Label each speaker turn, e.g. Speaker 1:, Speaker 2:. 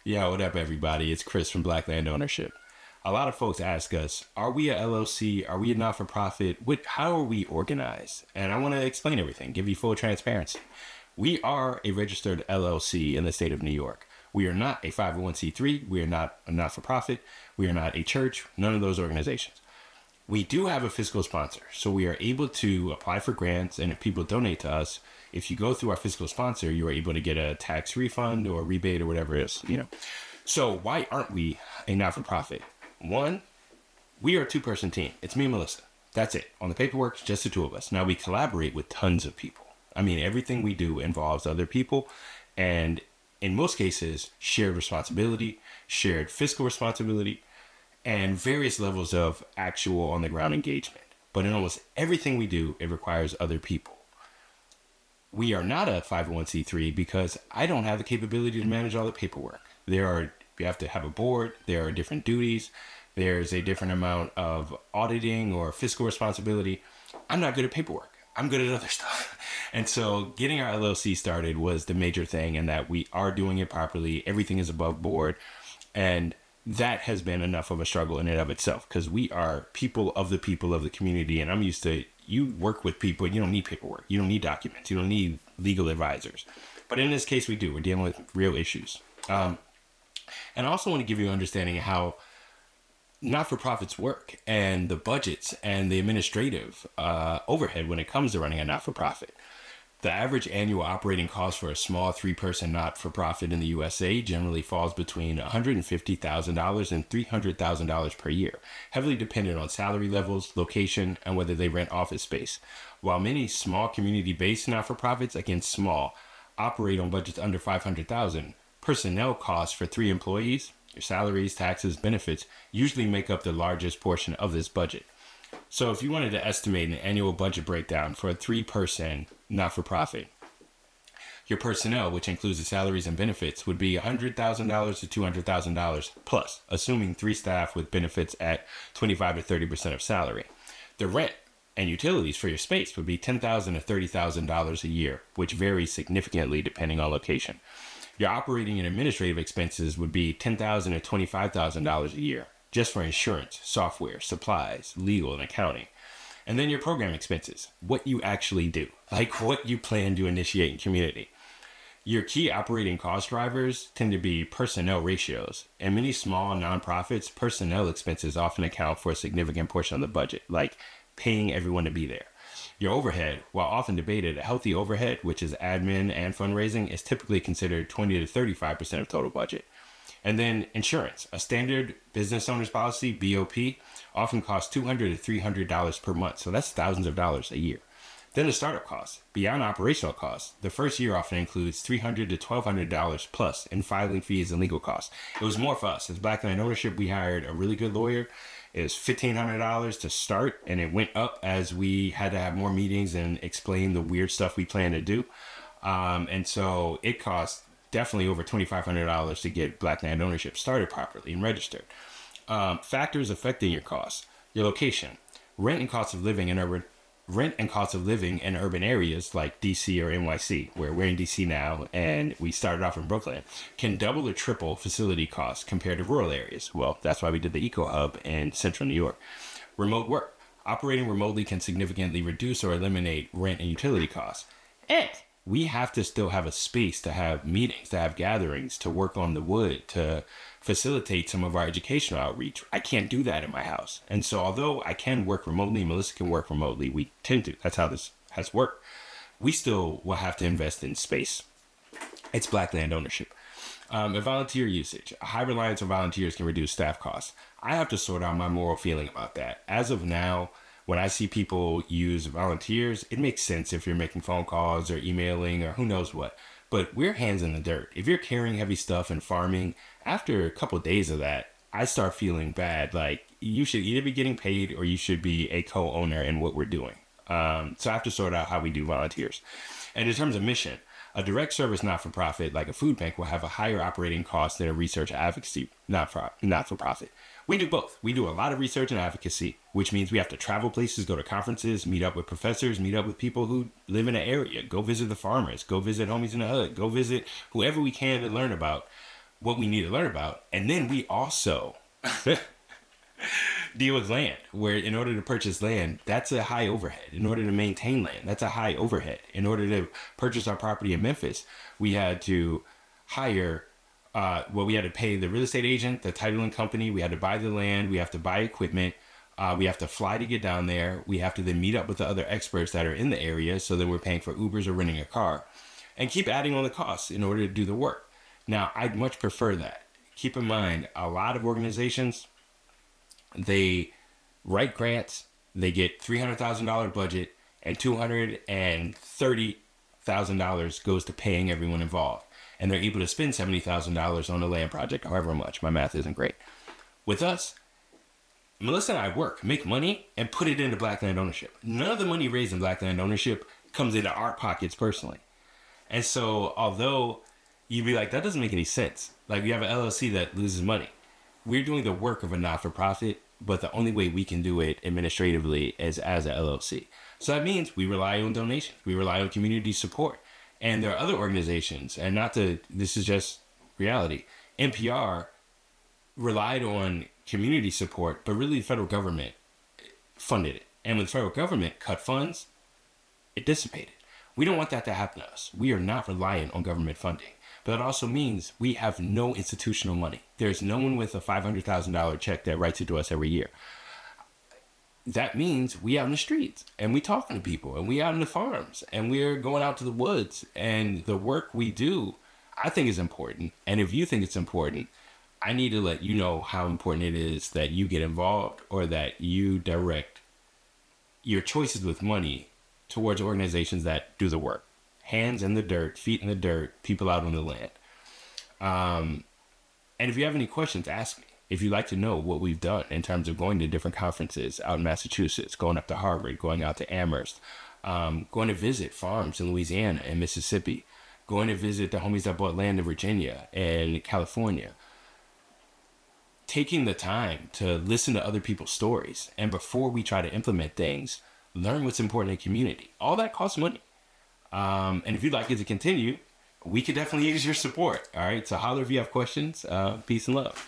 Speaker 1: Yeah, what up, everybody? It's Chris from Black Land Ownership. A lot of folks ask us, are we a LLC? Are we a not for profit? How are we organized? And I want to explain everything, give you full transparency. We are a registered LLC in the state of New York. We are not a 501c3. We are not a not for profit. We are not a church, none of those organizations. We do have a fiscal sponsor, so we are able to apply for grants, and if people donate to us, if you go through our fiscal sponsor, you are able to get a tax refund or rebate or whatever it is. So why aren't we a not-for-profit? One, we are a two-person team. It's me and Melissa. That's it. On the paperwork, it's just the two of us. Now we collaborate with tons of people. I mean, everything we do involves other people, and in most cases, shared responsibility, shared fiscal responsibility, and various levels of actual on-the-ground engagement. But in almost everything we do, it requires other people. We are not a 501c3 because I don't have the capability to manage all the paperwork. You have to have a board, there are different duties, there's a different amount of auditing or fiscal responsibility. I'm not good at paperwork. I'm good at other stuff. And so getting our LLC started was the major thing, and that we are doing it properly. Everything is above board. And that has been enough of a struggle in and of itself, because we are people of the community. And I'm used to, you work with people, you don't need paperwork. You don't need documents. You don't need legal advisors. But in this case, we do. We're dealing with real issues. And I also want to give you an understanding of how not-for-profits work and the budgets and the administrative overhead when it comes to running a not-for-profit. The average annual operating cost for a small three-person not-for-profit in the USA generally falls between $150,000 and $300,000 per year, heavily dependent on salary levels, location, and whether they rent office space. While many small community-based not-for-profits, again small, operate on budgets under $500,000, personnel costs for 3 employees, your salaries, taxes, benefits, usually make up the largest portion of this budget. So if you wanted to estimate an annual budget breakdown for a 3-person not-for-profit, your personnel, which includes the salaries and benefits, would be $100,000 to $200,000 plus, assuming 3 staff with benefits at 25 to 30% of salary. The rent and utilities for your space would be $10,000 to $30,000 a year, which varies significantly depending on location. Your operating and administrative expenses would be $10,000 to $25,000 a year, just for insurance, software, supplies, legal, and accounting. And then your program expenses, what you actually do, like what you plan to initiate in community. Your key operating cost drivers tend to be personnel ratios. In many small nonprofits, personnel expenses often account for a significant portion of the budget, like paying everyone to be there. Your overhead, while often debated, a healthy overhead, which is admin and fundraising, is typically considered 20 to 35% of total budget. And then insurance, a standard business owner's policy, BOP, often costs $200 to $300 per month. So that's thousands of dollars a year. Then the startup costs. Beyond operational costs, the first year often includes $300 to $1,200 plus in filing fees and legal costs. It was more for us. As Black Land Ownership, we hired a really good lawyer. It was $1,500 to start, and it went up as we had to have more meetings and explain the weird stuff we plan to do. And so it cost definitely over $2,500 to get Black Land Ownership started properly and registered. Factors affecting your costs: your location, rent and cost of living in urban areas like DC or NYC, where we're in DC now and we started off in Brooklyn, can double or triple facility costs compared to rural areas. Well, that's why we did the Eco Hub in central New York. Remote work. Operating remotely can significantly reduce or eliminate rent and utility costs. And we have to still have a space to have meetings, to have gatherings, to work on the wood, to facilitate some of our educational outreach. I can't do that in my house. And so although I can work remotely, Melissa can work remotely, we tend to, that's how this has worked, we still will have to invest in space. It's Black Land Ownership. And volunteer usage. A high reliance on volunteers can reduce staff costs. I have to sort out my moral feeling about that. As of now, when I see people use volunteers, it makes sense if you're making phone calls or emailing or who knows what. But we're hands in the dirt. If you're carrying heavy stuff and farming, after a couple of days of that, I start feeling bad. Like, you should either be getting paid or you should be a co-owner in what we're doing. So I have to sort out how we do volunteers. And in terms of mission, a direct service not-for-profit like a food bank will have a higher operating cost than a research advocacy not-for-profit. We do both. We do a lot of research and advocacy, which means we have to travel places, go to conferences, meet up with professors, meet up with people who live in the area, go visit the farmers, go visit homies in the hood, go visit whoever we can to learn about. what we need to learn about. And then we also deal with land, where in order to purchase land, that's a high overhead. In order to maintain land, that's a high overhead. In order to purchase our property in Memphis, we had to hire, we had to pay the real estate agent, the titling company, we had to buy the land, we have to buy equipment, we have to fly to get down there, we have to then meet up with the other experts that are in the area, so then we're paying for Ubers or renting a car, and keep adding on the costs in order to do the work. Now, I'd much prefer that. Keep in mind, a lot of organizations, they write grants, they get $300,000 budget, and $230,000 goes to paying everyone involved. And they're able to spend $70,000 on a land project, however much. My math isn't great. With us, Melissa and I work, make money, and put it into black land ownership. None of the money raised in black land ownership comes into our pockets personally. And so, although you'd be like, that doesn't make any sense. Like, you have an LLC that loses money. We're doing the work of a not-for-profit, but the only way we can do it administratively is as a LLC. So that means we rely on donations. We rely on community support. And there are other organizations, and this is just reality. NPR relied on community support, but really the federal government funded it. And when the federal government cut funds, it dissipated. We don't want that to happen to us. We are not reliant on government funding. But it also means we have no institutional money. There's no one with a $500,000 check that writes it to us every year. That means we out in the streets, and we talking to people, and we out in the farms, and we're going out to the woods. And the work we do, I think, is important. And if you think it's important, I need to let you know how important it is that you get involved, or that you direct your choices with money towards organizations that do the work. Hands in the dirt, feet in the dirt, people out on the land. And if you have any questions, ask me. If you'd like to know what we've done in terms of going to different conferences out in Massachusetts, going up to Harvard, going out to Amherst, going to visit farms in Louisiana and Mississippi, going to visit the homies that bought land in Virginia and California, taking the time to listen to other people's stories, and before we try to implement things, learn what's important in community. All that costs money. And if you'd like it to continue, we could definitely use your support. All right. So holler if you have questions. Peace and love.